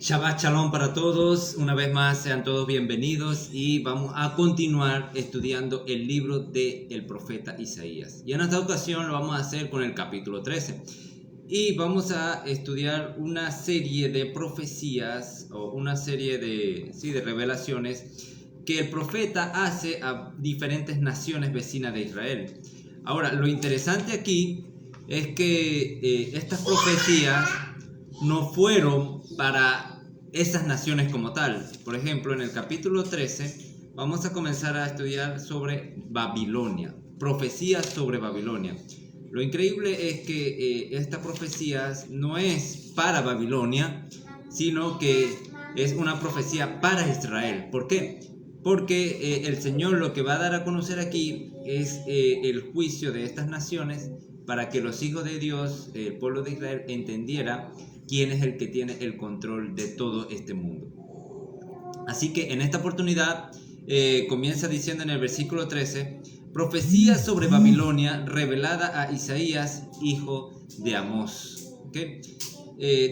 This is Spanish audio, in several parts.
Shabbat Shalom para todos, una vez más sean todos bienvenidos y vamos a continuar estudiando el libro del profeta Isaías. Y en esta ocasión lo vamos a hacer con el capítulo 13 y vamos a estudiar una serie de profecías o una serie de revelaciones que el profeta hace a diferentes naciones vecinas de Israel. Ahora, lo interesante aquí es que estas profecías no fueron para esas naciones como tal. Por ejemplo, en el capítulo 13 vamos a comenzar a estudiar sobre Babilonia, profecías sobre Babilonia. Lo increíble es que esta profecía no es para Babilonia, sino que es una profecía para Israel. ¿Por qué? Porque el Señor lo que va a dar a conocer aquí es el juicio de estas naciones para que los hijos de Dios, el pueblo de Israel, entendiera quién es el que tiene el control de todo este mundo. Así que en esta oportunidad comienza diciendo en el versículo 13, profecía sobre Babilonia revelada a Isaías, hijo de Amós. ¿Okay?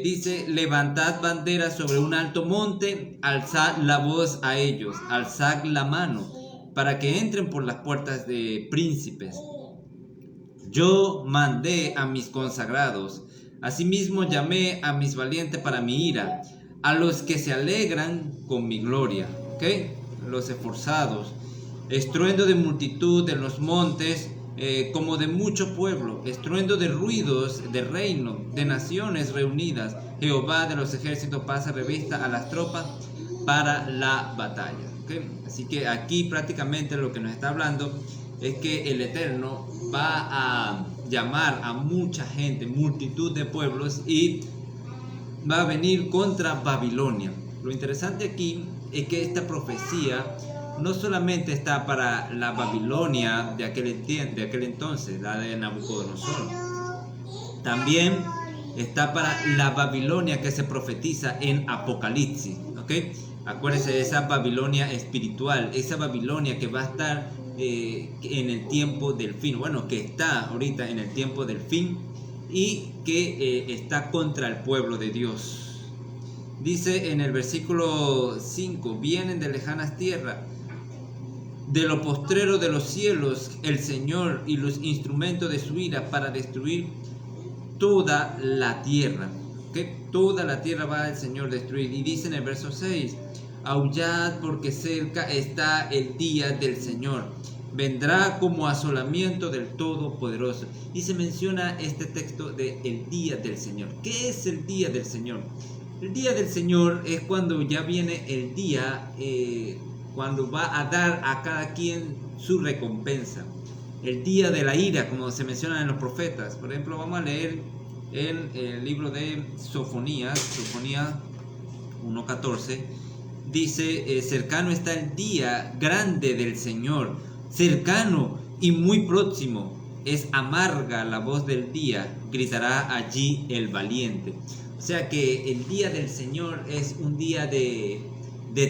Dice, levantad bandera sobre un alto monte, alzad la voz a ellos, alzad la mano, para que entren por las puertas de príncipes. Yo mandé a mis consagrados, asimismo llamé a mis valientes para mi ira, a los que se alegran con mi gloria, ¿okay? Los esforzados, estruendo de multitud en los montes, como de mucho pueblo, estruendo de ruidos de reino, de naciones reunidas. Jehová de los ejércitos pasa revista a las tropas para la batalla, ¿okay? Así que aquí prácticamente lo que nos está hablando es que el Eterno va a llamar a mucha gente, multitud de pueblos, y va a venir contra Babilonia. Lo interesante aquí es que esta profecía no solamente está para la Babilonia de aquel entonces, la de Nabucodonosor, también está para la Babilonia que se profetiza en Apocalipsis, ¿ok? Acuérdense de esa Babilonia espiritual, esa Babilonia que va a estar en el tiempo del fin, bueno, que está ahorita en el tiempo del fin y que está contra el pueblo de Dios. Dice en el versículo 5, vienen de lejanas tierras, de lo postrero de los cielos, el Señor y los instrumentos de su ira para destruir toda la tierra. ¿Okay? Toda la tierra va el Señor a destruir. Y dice en el verso 6, aullad porque cerca está el día del Señor, vendrá como asolamiento del Todopoderoso. Y se menciona este texto de el día del Señor. ¿Qué es el día del Señor? El día del Señor es cuando ya viene el día, cuando va a dar a cada quien su recompensa. El día de la ira, como se menciona en los profetas. Por ejemplo, vamos a leer en el libro de Sofonías 1:14. Dice, cercano está el día grande del Señor, cercano y muy próximo. Es amarga la voz del día, gritará allí el valiente. O sea que el día del Señor es un día de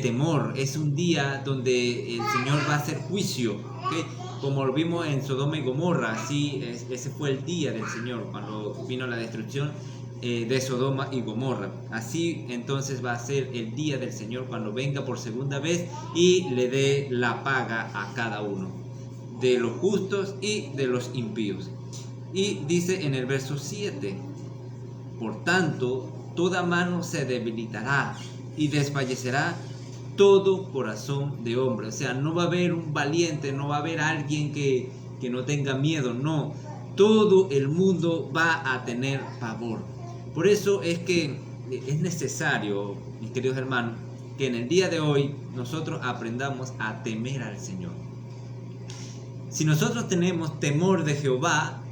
temor, es un día donde el Señor va a hacer juicio, ¿okay? Como lo vimos en Sodoma y Gomorra, así ese fue el día del Señor, cuando vino la destrucción de Sodoma y Gomorra. Así entonces va a ser el día del Señor cuando venga por segunda vez y le dé la paga a cada uno, de los justos y de los impíos. Y dice en el verso 7, por tanto, toda mano se debilitará y desfallecerá todo corazón de hombre. O sea, no va a haber un valiente, no va a haber alguien que no tenga miedo, no. Todo el mundo va a tener pavor. Por eso es que es necesario, mis queridos hermanos, que en el día de hoy nosotros aprendamos a temer al Señor. Si nosotros tenemos temor de Jehová,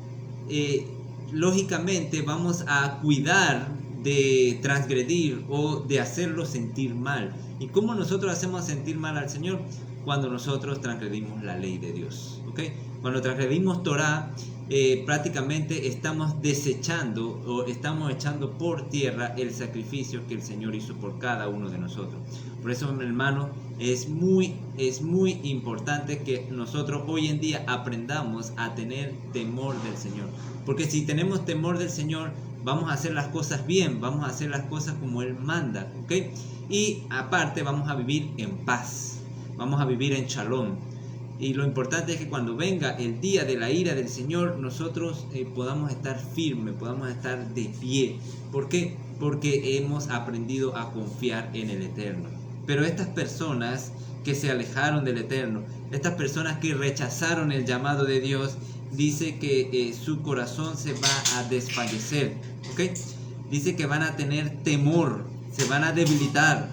lógicamente vamos a cuidar de transgredir o de hacerlo sentir mal. ¿Y cómo nosotros hacemos sentir mal al Señor? Cuando nosotros transgredimos la ley de Dios, ¿okay? Cuando transgredimos Torah, prácticamente estamos desechando o estamos echando por tierra el sacrificio que el Señor hizo por cada uno de nosotros. Por eso, hermano, es muy importante que nosotros hoy en día aprendamos a tener temor del Señor, porque si tenemos temor del Señor, vamos a hacer las cosas bien, vamos a hacer las cosas como Él manda, ¿ok? Y aparte vamos a vivir en paz, vamos a vivir en shalom. Y lo importante es que cuando venga el día de la ira del Señor, nosotros podamos estar firmes, podamos estar de pie. ¿Por qué? Porque hemos aprendido a confiar en el Eterno. Pero estas personas que se alejaron del Eterno, estas personas que rechazaron el llamado de Dios, dice que su corazón se va a desfallecer, ¿ok? Dice que van a tener temor, se van a debilitar.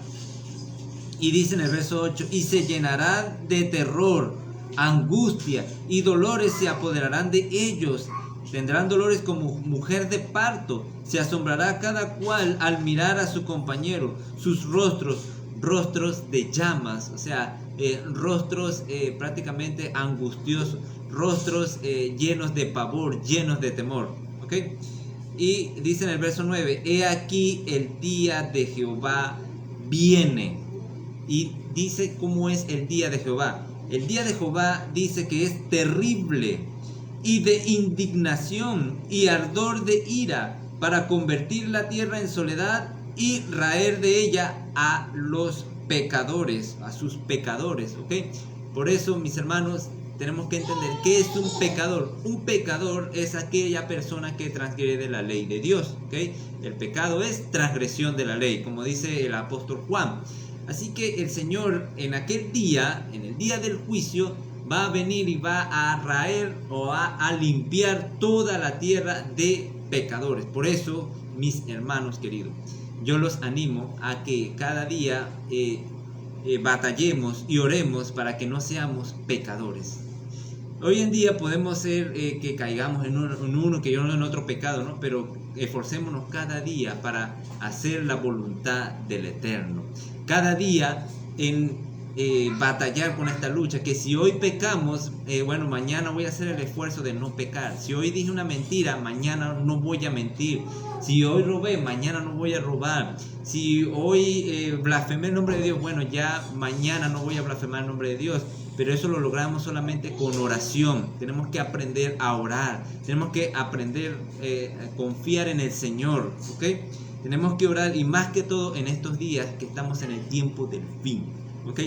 Y dice en el verso 8, y se llenará de terror, angustia y dolores se apoderarán de ellos. Tendrán dolores como mujer de parto. Se asombrará cada cual al mirar a su compañero. Sus rostros de llamas, o sea, rostros prácticamente angustiosos, rostros llenos de pavor, llenos de temor, ¿ok? Y dice en el verso 9, he aquí el día de Jehová viene. Y dice cómo es el día de Jehová. El día de Jehová dice que es terrible y de indignación y ardor de ira para convertir la tierra en soledad y raer de ella a los pecadores, a sus pecadores, ¿ok? Por eso, mis hermanos, tenemos que entender qué es un pecador. Un pecador es aquella persona que transgrede la ley de Dios, ¿ok? El pecado es transgresión de la ley, como dice el apóstol Juan. Así que el Señor en aquel día, en el día del juicio, va a venir y va a raer o a limpiar toda la tierra de pecadores. Por eso, mis hermanos queridos, yo los animo a que cada día batallemos y oremos para que no seamos pecadores. Hoy en día podemos ser que caigamos en uno que yo en otro pecado, ¿no? Pero esforcémonos cada día para hacer la voluntad del Eterno. Cada día en batallar con esta lucha, que si hoy pecamos, bueno, mañana voy a hacer el esfuerzo de no pecar. Si hoy dije una mentira, mañana no voy a mentir. Si hoy robé, mañana no voy a robar. Si hoy blasfemé el nombre de Dios, bueno, ya mañana no voy a blasfemar el nombre de Dios. Pero eso lo logramos solamente con oración. Tenemos que aprender a orar. Tenemos que aprender a confiar en el Señor, ¿ok? Tenemos que orar, y más que todo en estos días que estamos en el tiempo del fin, ¿ok?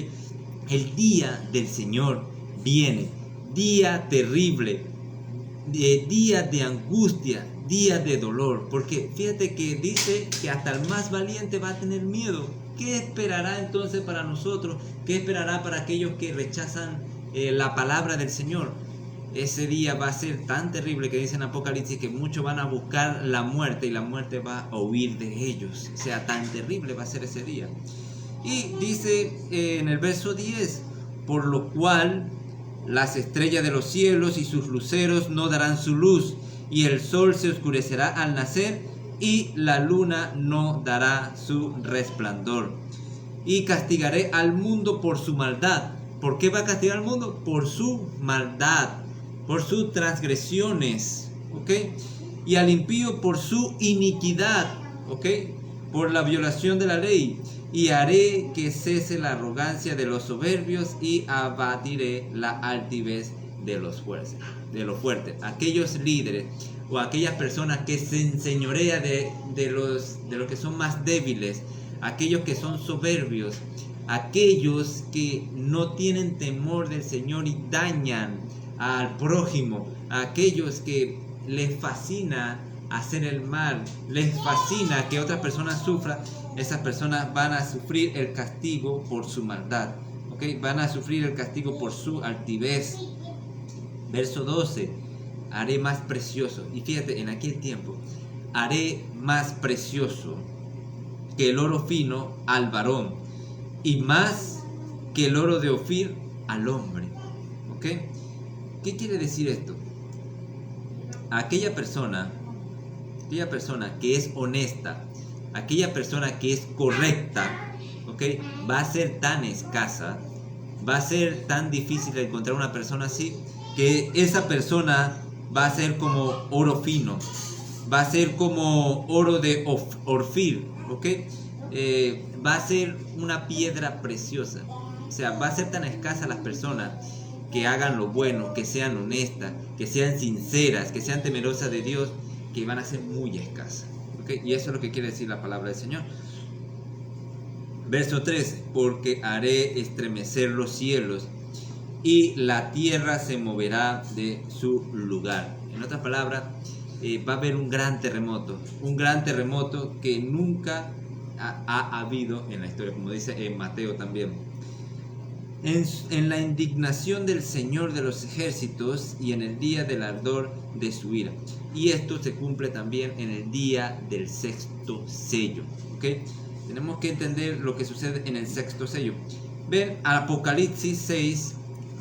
El día del Señor viene. Día terrible. Día de angustia. Día de dolor. Porque fíjate que dice que hasta el más valiente va a tener miedo. ¿Qué esperará entonces para nosotros? ¿Qué esperará para aquellos que rechazan la palabra del Señor? Ese día va a ser tan terrible que dice en Apocalipsis que muchos van a buscar la muerte y la muerte va a huir de ellos. O sea, tan terrible va a ser ese día. Y dice en el verso 10, por lo cual las estrellas de los cielos y sus luceros no darán su luz, y el sol se oscurecerá al nacer, y la luna no dará su resplandor. Y castigaré al mundo por su maldad. ¿Por qué va a castigar al mundo? Por su maldad, por sus transgresiones, ¿ok? Y al impío por su iniquidad, ¿ok? Por la violación de la ley. Y haré que cese la arrogancia de los soberbios y abatiré la altivez de los fuertes. Aquellos líderes o aquellas personas que se enseñorean de los que son más débiles, aquellos que son soberbios, aquellos que no tienen temor del Señor y dañan al prójimo, aquellos que les fascina hacer el mal, les fascina que otras personas sufran, esas personas van a sufrir el castigo por su maldad, ¿okay? Van a sufrir el castigo por su altivez. Verso 12, haré más precioso, y fíjate, en aquel tiempo, haré más precioso que el oro fino al varón, y más que el oro de Ofir al hombre, ¿ok? ¿Qué quiere decir esto? Aquella persona que es honesta, aquella persona que es correcta, ¿ok? Va a ser tan escasa, va a ser tan difícil de encontrar una persona así, que esa persona va a ser como oro fino, va a ser como oro de Ofir, ¿ok? Va a ser una piedra preciosa. O sea, va a ser tan escasa las personas que hagan lo bueno, que sean honestas, que sean sinceras, que sean temerosas de Dios, que van a ser muy escasas. ¿okay? Y eso es lo que quiere decir la palabra del Señor. Verso 13, porque haré estremecer los cielos y la tierra se moverá de su lugar. En otras palabras, va a haber un gran terremoto que nunca ha habido en la historia, como dice en Mateo también. En la indignación del Señor de los ejércitos y en el día del ardor de su ira. Y esto se cumple también en el día del sexto sello. ¿Okay? Tenemos que entender lo que sucede en el sexto sello. Ven Apocalipsis 6,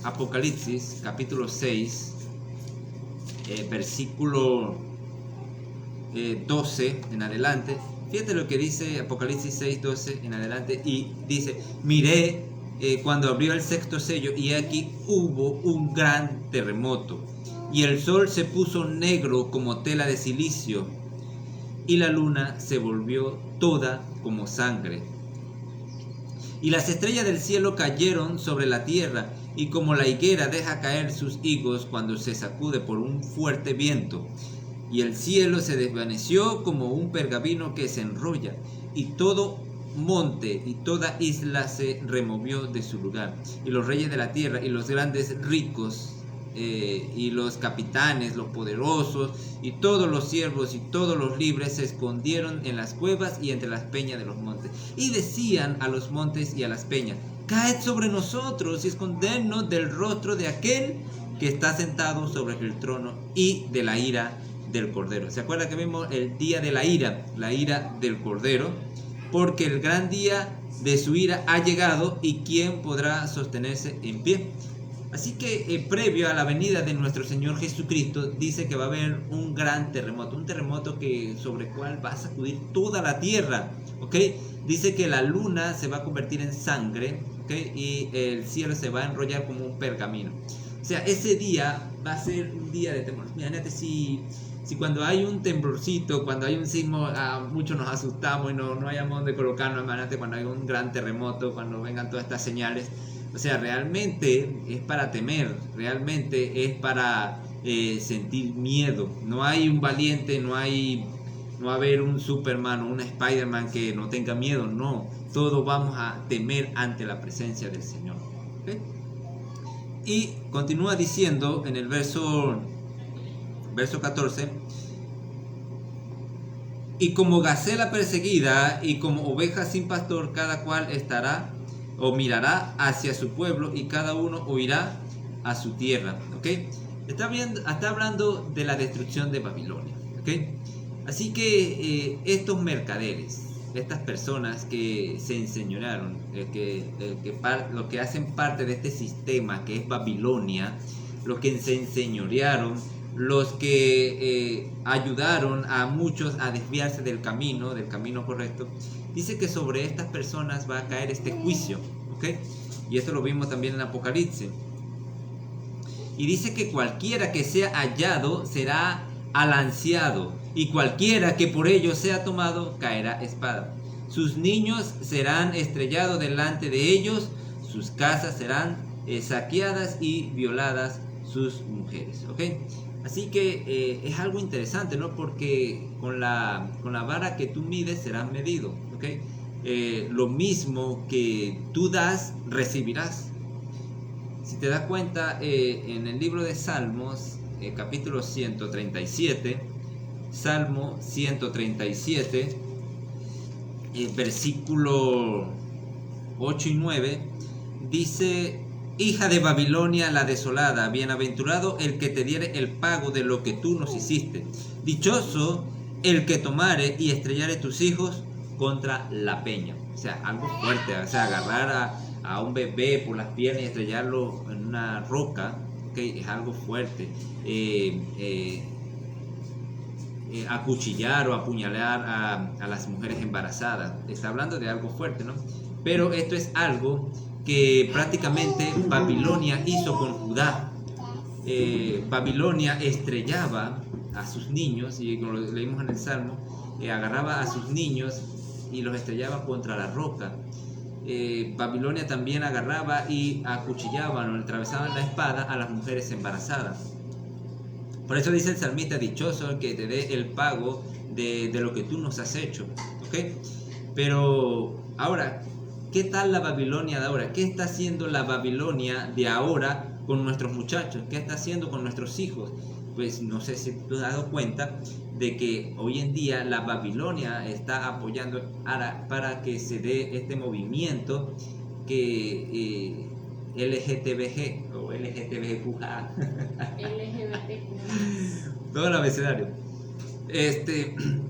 Apocalipsis capítulo 6, versículo 12 en adelante. Fíjate lo que dice Apocalipsis 6, 12 en adelante. Y dice, miré cuando abrió el sexto sello y aquí hubo un gran terremoto. Y el sol se puso negro como tela de silicio y la luna se volvió toda como sangre. Y las estrellas del cielo cayeron sobre la tierra, y como la higuera deja caer sus higos cuando se sacude por un fuerte viento. Y el cielo se desvaneció como un pergamino que se enrolla, y todo monte y toda isla se removió de su lugar. Y los reyes de la tierra y los grandes ricos y los capitanes, los poderosos y todos los siervos y todos los libres se escondieron en las cuevas y entre las peñas de los montes. Y decían a los montes y a las peñas, caed sobre nosotros y escondednos del rostro de aquel que está sentado sobre el trono y de la ira del Cordero. ¿Se acuerda que vimos el día de la ira del Cordero? Porque el gran día de su ira ha llegado, y ¿quién podrá sostenerse en pie? Así que previo a la venida de nuestro Señor Jesucristo, dice que va a haber un gran terremoto, un terremoto sobre el cual va a sacudir toda la tierra, ¿okay? Dice que la luna se va a convertir en sangre, ¿okay? Y el cielo se va a enrollar como un pergamino. O sea, ese día va a ser un día de temor. Imagínate si cuando hay un temblorcito, cuando hay un sismo, muchos nos asustamos y no hayamos dónde colocarnos. Imagínate cuando hay un gran terremoto, cuando vengan todas estas señales. O sea, realmente es para temer, realmente es para sentir miedo. No hay un valiente, no va a haber un Superman o un Spider-Man que no tenga miedo, no. Todos vamos a temer ante la presencia del Señor. ¿Okay? Y continúa diciendo en el verso 14, y como gacela perseguida y como oveja sin pastor, cada cual estará o mirará hacia su pueblo y cada uno huirá a su tierra. ¿Okay? Está hablando de la destrucción de Babilonia. ¿Okay? Así que estos mercaderes, estas personas que se enseñorearon, los que hacen parte de este sistema que es Babilonia, los que se enseñorearon, los que ayudaron a muchos a desviarse del camino correcto, dice que sobre estas personas va a caer este juicio, ¿okay? Y esto lo vimos también en Apocalipsis. Y dice que cualquiera que sea hallado será alanceado, y cualquiera que por ello sea tomado caerá espada. Sus niños serán estrellados delante de ellos, sus casas serán saqueadas y violadas sus mujeres, ¿okay? Así que es algo interesante, ¿no? Porque con la vara que tú mides serás medido, ¿okay? Lo mismo que tú das, recibirás. Si te das cuenta, en el libro de Salmos, capítulo 137, Salmo 137, versículo 8 y 9, dice: hija de Babilonia la desolada, bienaventurado el que te diere el pago de lo que tú nos hiciste. Dichoso el que tomare y estrellare tus hijos contra la peña. O sea, algo fuerte, o sea, agarrar a un bebé por las piernas y estrellarlo en una roca, ¿okay? Es algo fuerte. Acuchillar o apuñalar a las mujeres embarazadas. Está hablando de algo fuerte, ¿no? Pero esto es algo que prácticamente Babilonia hizo con Judá. Babilonia estrellaba a sus niños, y como lo leímos en el Salmo, agarraba a sus niños y los estrellaba contra la roca. Babilonia también agarraba y acuchillaban o atravesaban la espada a las mujeres embarazadas. Por eso dice el salmista: dichoso el que te dé el pago de lo que tú nos has hecho, ¿ok? Pero ahora, ¿qué tal la Babilonia de ahora? ¿Qué está haciendo la Babilonia de ahora con nuestros muchachos? ¿Qué está haciendo con nuestros hijos? Pues no sé si tú te has dado cuenta de que hoy en día la Babilonia está apoyando para que se dé este movimiento que LGTBG o LGTBQA todo el abecedario.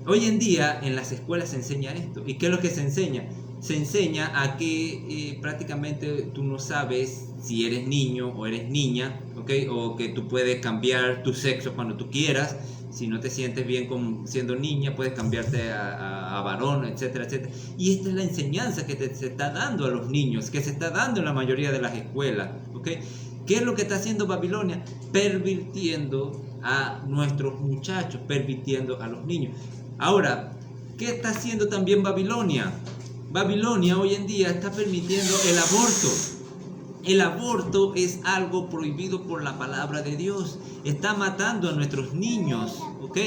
Hoy en día en las escuelas se enseña esto. ¿Y qué es lo que se enseña? Se enseña a que prácticamente tú no sabes si eres niño o eres niña, ¿ok? O que tú puedes cambiar tu sexo cuando tú quieras. Si no te sientes bien siendo niña, puedes cambiarte a varón, etcétera, etcétera. Y esta es la enseñanza que se está dando a los niños, que se está dando en la mayoría de las escuelas, ¿ok? ¿Qué es lo que está haciendo Babilonia? Pervirtiendo a nuestros muchachos, pervirtiendo a los niños. Ahora, ¿qué está haciendo también Babilonia? Babilonia hoy en día está permitiendo el aborto. El aborto es algo prohibido por la palabra de Dios. Está matando a nuestros niños, ¿ok?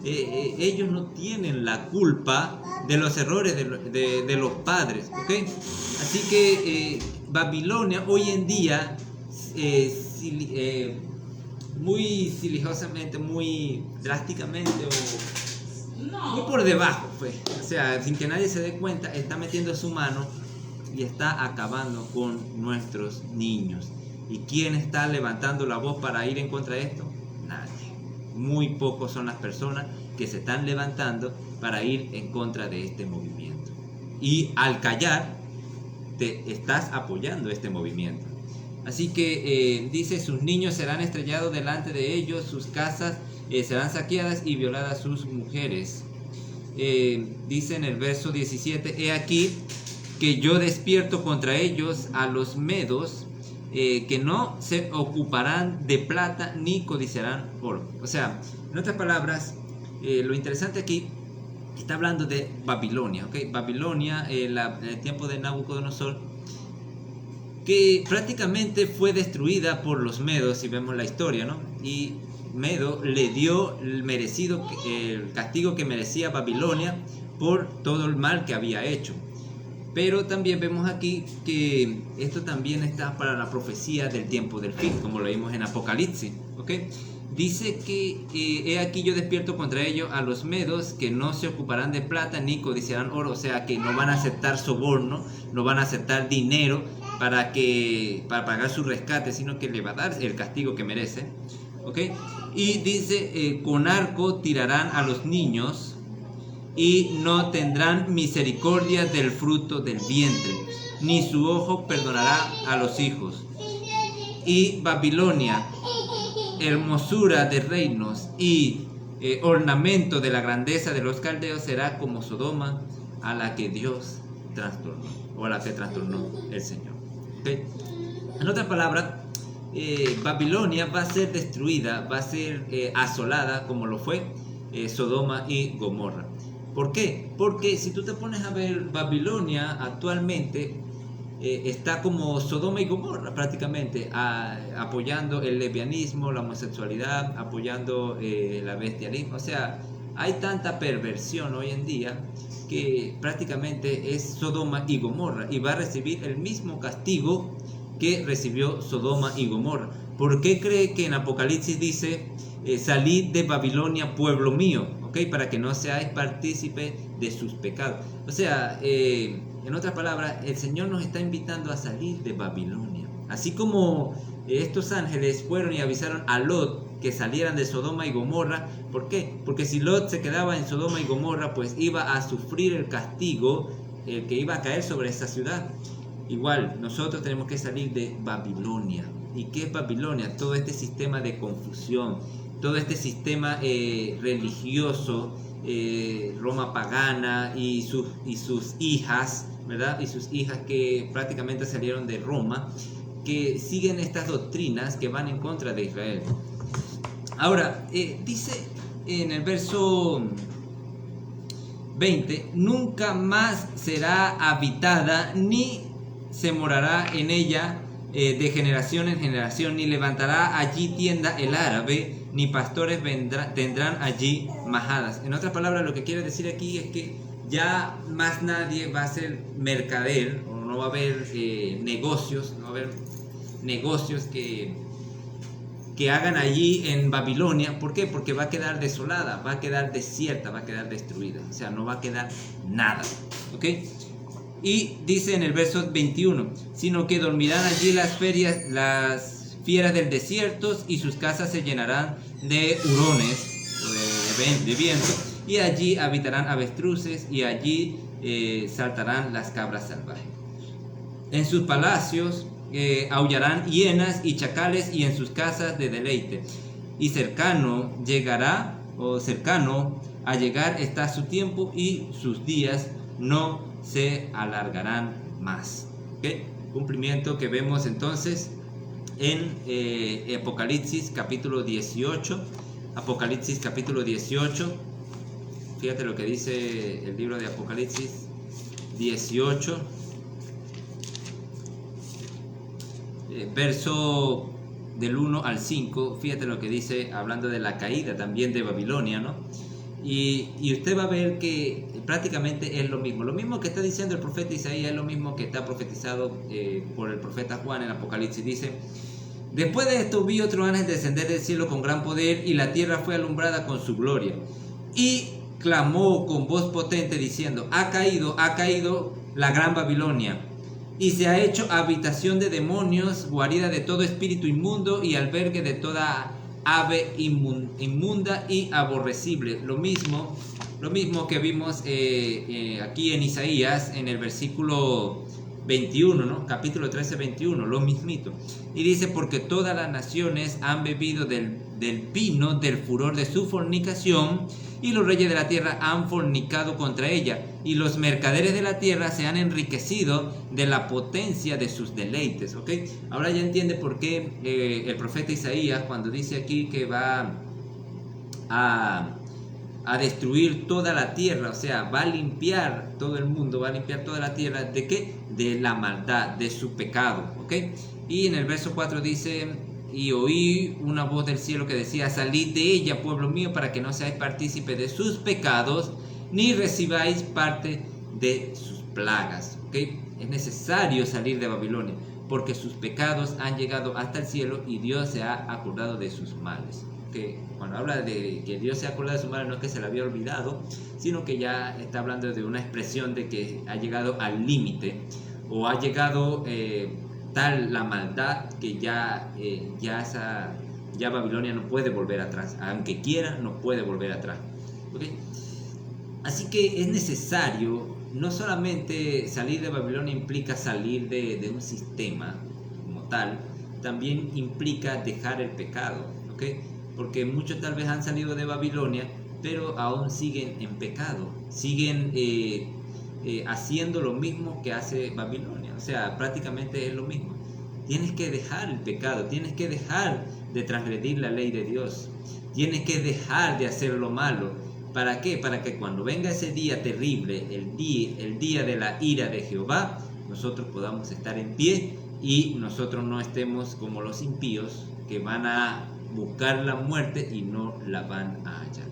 Ellos no tienen la culpa de los errores de los padres, ¿ok? Así que Babilonia hoy en día, muy silenciosamente, muy drásticamente muy por debajo, pues. O sea, sin que nadie se dé cuenta, está metiendo su mano y está acabando con nuestros niños. ¿Y quién está levantando la voz para ir en contra de esto? Nadie. Muy pocos son las personas que se están levantando para ir en contra de este movimiento. Y al callar, te estás apoyando este movimiento. Así que dice, sus niños serán estrellados delante de ellos, sus casas serán saqueadas y violadas sus mujeres. Dice en el verso 17, he aquí que yo despierto contra ellos a los medos, que no se ocuparán de plata ni codiciarán oro. O sea, en otras palabras, lo interesante aquí, está hablando de Babilonia, ¿ok? Babilonia, en el tiempo de Nabucodonosor, que prácticamente fue destruida por los medos, si vemos la historia, ¿no? Y Medo le dio el castigo que merecía Babilonia por todo el mal que había hecho. Pero también vemos aquí que esto también está para la profecía del tiempo del fin, como lo vimos en Apocalipsis, ¿ok? Dice que he aquí yo despierto contra ellos a los medos, que no se ocuparán de plata ni codiciarán oro, o sea que no van a aceptar soborno, no van a aceptar dinero para pagar su rescate, sino que le va a dar el castigo que merece, ¿ok? Y dice, con arco tirarán a los niños y no tendrán misericordia del fruto del vientre, ni su ojo perdonará a los hijos. Y Babilonia, hermosura de reinos y ornamento de la grandeza de los caldeos, será como Sodoma, a la que Dios trastornó, o a la que trastornó el Señor. ¿Okay? En otras palabras, Babilonia va a ser destruida, va a ser asolada como lo fue Sodoma y Gomorra. ¿Por qué? Porque si tú te pones a ver, Babilonia actualmente está como Sodoma y Gomorra prácticamente, apoyando el lesbianismo, la homosexualidad, apoyando la bestialismo. O sea, hay tanta perversión hoy en día que prácticamente es Sodoma y Gomorra, y va a recibir el mismo castigo que recibió Sodoma y Gomorra. ¿Por qué cree que en Apocalipsis dice, salid de Babilonia, pueblo mío? ¿Okay? Para que no seáis partícipe de sus pecados. O sea, en otras palabras, el Señor nos está invitando a salir de Babilonia. Así como estos ángeles fueron y avisaron a Lot que salieran de Sodoma y Gomorra. ¿Por qué? Porque si Lot se quedaba en Sodoma y Gomorra, pues iba a sufrir el castigo que iba a caer sobre esa ciudad. Igual, nosotros tenemos que salir de Babilonia. ¿Y qué es Babilonia? Todo este sistema de confusión, todo este sistema religioso, Roma pagana y sus hijas, ¿verdad? Y sus hijas que prácticamente salieron de Roma, que siguen estas doctrinas que van en contra de Israel. Ahora, dice en el verso 20, nunca más será habitada, ni se morará en ella de generación en generación, ni levantará allí tienda el árabe, ni pastores tendrán allí majadas. En otras palabras, lo que quiere decir aquí es que ya más nadie va a ser mercader, o no va a haber negocios, no va a haber negocios que hagan allí en Babilonia. ¿Por qué? Porque va a quedar desolada, va a quedar desierta, va a quedar destruida. O sea, no va a quedar nada. ¿Ok? Y dice en el verso 21, sino que dormirán allí las fieras del desierto, y sus casas se llenarán de hurones, de viento, y allí habitarán avestruces, y allí saltarán las cabras salvajes. En sus palacios aullarán hienas y chacales, y en sus casas de deleite. Y cercano a llegar está su tiempo, y sus días no se alargarán más. ¿Okay? Cumplimiento que vemos entonces en Apocalipsis capítulo 18. Apocalipsis capítulo 18. Fíjate lo que dice el libro de Apocalipsis 18. Verso del 1 al 5, fíjate lo que dice, hablando de la caída también de Babilonia, ¿no? Y usted va a ver que prácticamente es lo mismo que está diciendo el profeta Isaías, es lo mismo que está profetizado por el profeta Juan en Apocalipsis. Dice: después de esto vi otro ángel descender del cielo con gran poder, y la tierra fue alumbrada con su gloria. Y clamó con voz potente diciendo: ha caído la gran Babilonia, y se ha hecho habitación de demonios, guarida de todo espíritu inmundo, y albergue de toda ave inmunda y aborrecible. Lo mismo que vimos aquí en Isaías, en el versículo 21, ¿no? Capítulo 13, 21, lo mismito. Y dice: porque todas las naciones han bebido del vino del furor de su fornicación, y los reyes de la tierra han fornicado contra ella, y los mercaderes de la tierra se han enriquecido de la potencia de sus deleites. ¿Ok? Ahora ya entiende por qué el profeta Isaías, cuando dice aquí que va a destruir toda la tierra, o sea, va a limpiar todo el mundo, va a limpiar toda la tierra, ¿de qué? De la maldad, de su pecado. ¿Ok? Y en el verso 4 dice: y oí una voz del cielo que decía: salid de ella, pueblo mío, para que no seáis partícipe de sus pecados, ni recibáis parte de sus plagas. ¿Ok? Es necesario salir de Babilonia, porque sus pecados han llegado hasta el cielo, y Dios se ha acordado de sus males. Que cuando habla de que Dios se ha acordado de sus males, no es que se le había olvidado, sino que ya está hablando de una expresión de que ha llegado al límite, o ha llegado tal la maldad que ya Babilonia no puede volver atrás. Aunque quiera, no puede volver atrás. ¿Okay? Así que es necesario, no solamente salir de Babilonia implica salir de un sistema como tal, también implica dejar el pecado. ¿Okay? Porque muchos tal vez han salido de Babilonia, pero aún siguen en pecado, siguen haciendo lo mismo que hace Babilonia. O sea, prácticamente es lo mismo. Tienes que dejar el pecado, tienes que dejar de transgredir la ley de Dios, tienes que dejar de hacer lo malo. ¿Para qué? Para que cuando venga ese día terrible, el día de la ira de Jehová, nosotros podamos estar en pie, y nosotros no estemos como los impíos, que van a buscar la muerte y no la van a hallar.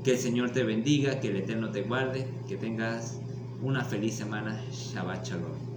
Que el Señor te bendiga, que el Eterno te guarde, que tengas una feliz semana. Shabbat Shalom.